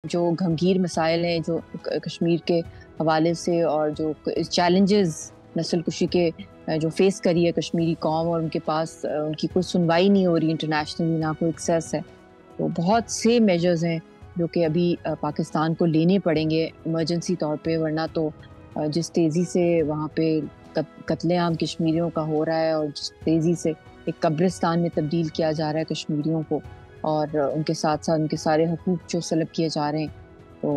جو گھمگیر مسائل ہیں جو کشمیر کے حوالے سے اور جو چیلنجز نسل کشی کے جو فیس کری ہے کشمیری قوم، اور ان کے پاس ان کی کوئی سنوائی نہیں ہو رہی انٹرنیشنلی، نہ کوئی ایکسیس ہے، تو بہت سے میجرز ہیں جو کہ ابھی پاکستان کو لینے پڑیں گے ایمرجنسی طور پہ، ورنہ تو جس تیزی سے وہاں پہ قتل عام کشمیریوں کا ہو رہا ہے اور جس تیزی سے ایک قبرستان میں تبدیل کیا جا رہا ہے کشمیریوں کو، اور ان کے ساتھ ساتھ ان کے سارے حقوق جو سلب کیے جا رہے ہیں، تو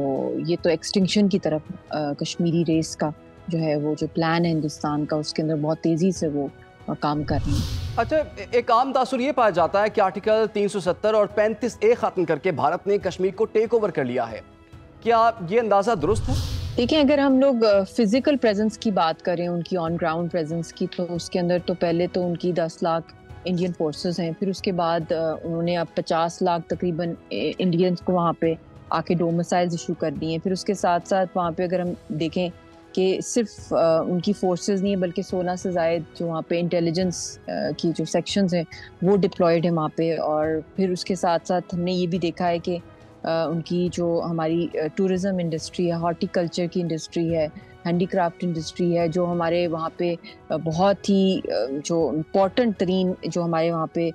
یہ تو ایکسٹنکشن کی طرف کشمیری ریس کا جو ہے وہ جو پلان ہے ہندوستان کا، اس کے اندر بہت تیزی سے وہ کام کر رہے ہیں۔ اچھا، ایک عام تاثر یہ پایا جاتا ہے کہ آرٹیکل 370 اور 35A ختم کر کے بھارت نے کشمیر کو ٹیک اوور کر لیا ہے، کیا یہ اندازہ درست ہے؟ دیکھیں، اگر ہم لوگ فزیکل پریزنس کی بات کریں، ان کی آن گراؤنڈ پریزنس کی، تو اس کے اندر تو پہلے تو ان کی 10 لاکھ انڈین فورسز ہیں، پھر اس کے بعد انہوں نے اب 50 لاکھ تقریباً انڈینز کو وہاں پہ آ کے ڈومسائلز ایشو کر دیے ہیں۔ پھر اس کے ساتھ ساتھ وہاں پہ اگر ہم دیکھیں کہ صرف ان کی فورسز نہیں ہیں بلکہ 16 سے زائد جو وہاں پہ انٹیلیجنس کی جو سیکشنز ہیں وہ ڈپلائیڈ ہیں وہاں پہ، اور پھر اس کے ساتھ ساتھ ہم نے یہ بھی دیکھا ہے کہ ان کی جو ہماری ٹورزم انڈسٹری ہے، ہارٹی کلچر کی انڈسٹری ہے، ہینڈی کرافٹ انڈسٹری ہے، جو ہمارے وہاں پہ بہت ہی جو امپورٹنٹ ترین جو ہمارے وہاں پہ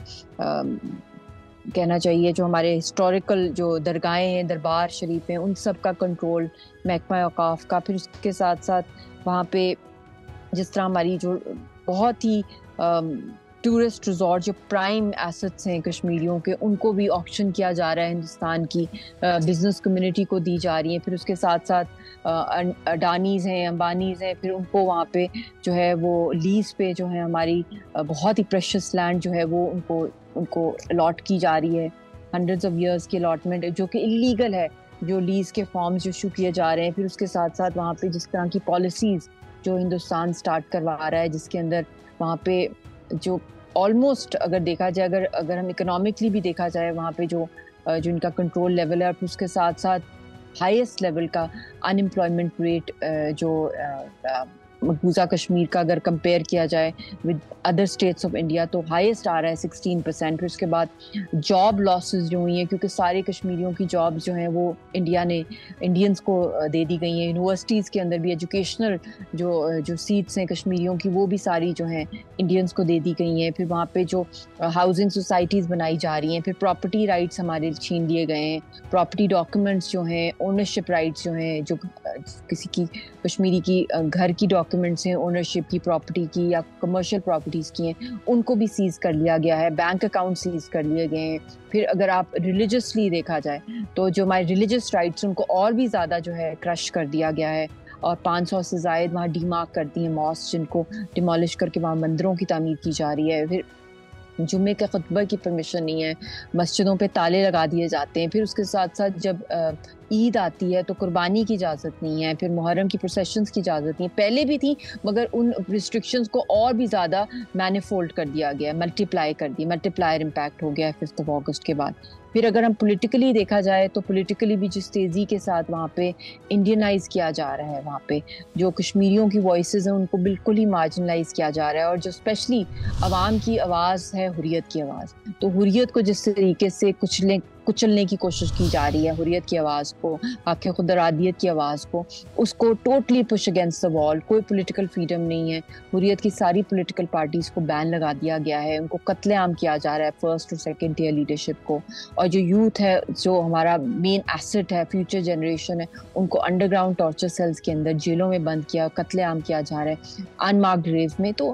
کہنا چاہیے جو ہمارے ہسٹوریکل جو درگاہیں ہیں، دربار شریف ہیں، ان سب کا کنٹرول محکمہ اوقاف کا، پھر اس کے ساتھ ساتھ وہاں پہ جس طرح ہماری جو بہت ہی ٹورسٹ ریزورٹ جو پرائم ایسٹس ہیں کشمیریوں کے، ان کو بھی آکشن کیا جا رہا ہے، ہندوستان کی بزنس کمیونٹی کو دی جا رہی ہیں، پھر اس کے ساتھ ساتھ اڈانیز ہیں، امبانیز ہیں، پھر ان کو وہاں پہ جو ہے وہ لیز پہ جو ہے ہماری بہت ہی پریشس لینڈ جو ہے وہ ان کو الاٹ کی جا رہی ہے، ہنڈریڈز آف ایئرس کی الاٹمنٹ جو کہ انلیگل ہے، جو لیز کے فارمز جو ایشو کیے جا رہے ہیں۔ پھر اس کے ساتھ ساتھ وہاں پہ جس طرح کی پالیسیز جو ہندوستان سٹارٹ کروا رہا ہے، جس کے اندر وہاں پہ جو آلموسٹ اگر دیکھا جائے، اگر ہم اکنامکلی بھی دیکھا جائے، وہاں پہ جو ان کا کنٹرول لیول ہے، اور اس کے ساتھ ساتھ ہائیسٹ لیول کا ان امپلائمنٹ ریٹ جو مقبوضہ کشمیر کا اگر کمپیئر کیا جائے with other states of India تو ہائیسٹ آ رہا ہے 16%۔ پھر اس کے بعد جاب لاسز جو ہوئی ہیں، کیونکہ سارے کشمیریوں کی جابز جو ہیں وہ انڈینز کو دے دی گئی ہیں، یونیورسٹیز کے اندر بھی ایجوکیشنل جو سیٹس ہیں کشمیریوں کی وہ بھی ساری جو ہیں انڈینز کو دے دی گئی ہیں۔ پھر وہاں پہ جو ہاؤسنگ سوسائٹیز بنائی جا رہی ہیں، پھر پراپرٹی رائٹس ہمارے چھین لیے گئے ہیں، پراپرٹی ڈاکیومنٹس جو ہیں، اونرشپ رائٹس جو ہیں، جو کسی کی کشمیری کی گھر کی ڈاکیومنٹس ہیں اونرشپ کی، پراپرٹی کی یا کمرشل پراپرٹیز کی ہیں، ان کو بھی سیز کر لیا گیا ہے، بینک اکاؤنٹ سیز کر لیے گئے ہیں۔ پھر اگر آپ ریلیجسلی دیکھا جائے تو جو ہمارے ریلیجس رائٹس ان کو اور بھی زیادہ جو ہے کرش کر دیا گیا ہے، اور 500 سے زائد وہاں ڈی مارک کر دی ہیں ماسک، جن کو ڈیمالش کر کے وہاں مندروں کی تعمیر کی جا رہی ہے۔ پھر جمعے کے خطبہ کی پرمیشن نہیں ہے، مسجدوں پہ تالے لگا دیے جاتے ہیں۔ پھر اس کے ساتھ ساتھ جب عید آتی ہے تو قربانی کی اجازت نہیں ہے، پھر محرم کی پروسیشنز کی اجازت نہیں ہے، پہلے بھی تھی مگر ان ریسٹرکشنز کو اور بھی زیادہ مینیفولڈ کر دیا گیا ہے، ملٹیپلائر امپیکٹ ہو گیا ہے 5 اگست کے بعد۔ پھر اگر ہم پولیٹیکلی دیکھا جائے تو پولیٹیکلی بھی جس تیزی کے ساتھ وہاں پہ انڈینائز کیا جا رہا ہے، وہاں پہ جو کشمیریوں کی وائسز ہیں ان کو بالکل ہی مارجنلائز کیا جا رہا ہے، اور جو اسپیشلی عوام کی آواز ہے، حریت کی آواز، تو حریت کو جس طریقے سے کچلنے کی کوشش کی جا رہی ہے، حریت کی آواز کو، حق خود ارادیت کی آواز کو، اس کو ٹوٹلی پش اگینسٹ دا وال، کوئی پولیٹیکل فریڈم نہیں ہے۔ حریت کی ساری پولیٹیکل پارٹیز کو بین لگا دیا گیا ہے، ان کو قتل عام کیا جا رہا ہے، فرسٹ اور سیکنڈ ٹیئر لیڈرشپ کو، اور جو یوتھ ہے جو ہمارا مین ایسٹ ہے، فیوچر جنریشن ہے، ان کو انڈر گراؤنڈ ٹارچر سیلز کے اندر جیلوں میں بند کیا، قتل عام کیا جا رہا ہے ان مارکڈ گریوز میں۔ تو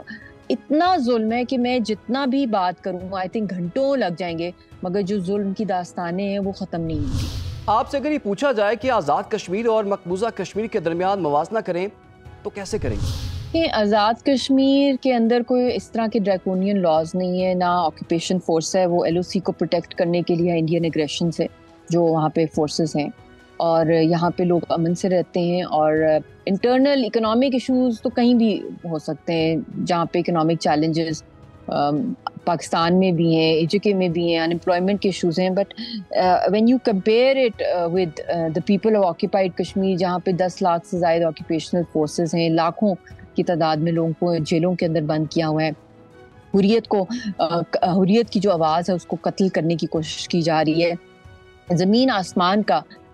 اتنا ظلم ہے کہ میں جتنا بھی بات کروں آئی تھنک گھنٹوں لگ جائیں گے، مگر جو ظلم کی داستانیں ہیں وہ ختم نہیں ہوں گی۔ آپ سے اگر یہ پوچھا جائے کہ آزاد کشمیر اور مقبوضہ کشمیر کے درمیان موازنہ کریں تو کیسے کریں گے؟ یہ آزاد کشمیر کے اندر کوئی اس طرح کے ڈریکونین لاز نہیں ہے، نہ آکوپیشن فورس ہے، وہ ایل او سی کو پروٹیکٹ کرنے کے لیے انڈین ایگریشن سے جو وہاں پہ فورسز ہیں، اور یہاں پہ لوگ امن سے رہتے ہیں، اور انٹرنل اکنامک ایشوز تو کہیں بھی ہو سکتے ہیں، جہاں پہ اکنامک چیلنجز پاکستان میں بھی ہیں، ایجوکے میں بھی ہیں، انمپلائمنٹ کے ایشوز ہیں، but when you compare it with the people of occupied Kashmir, جہاں پہ 10 لاکھ سے زائد آکوپیشنل فورسز ہیں، لاکھوں کی تعداد میں لوگوں کو جیلوں کے اندر بند کیا ہوا ہے، حریت کی جو آواز ہے اس کو قتل کرنے کی کوشش کی جا رہی ہے، زمین آسمان کا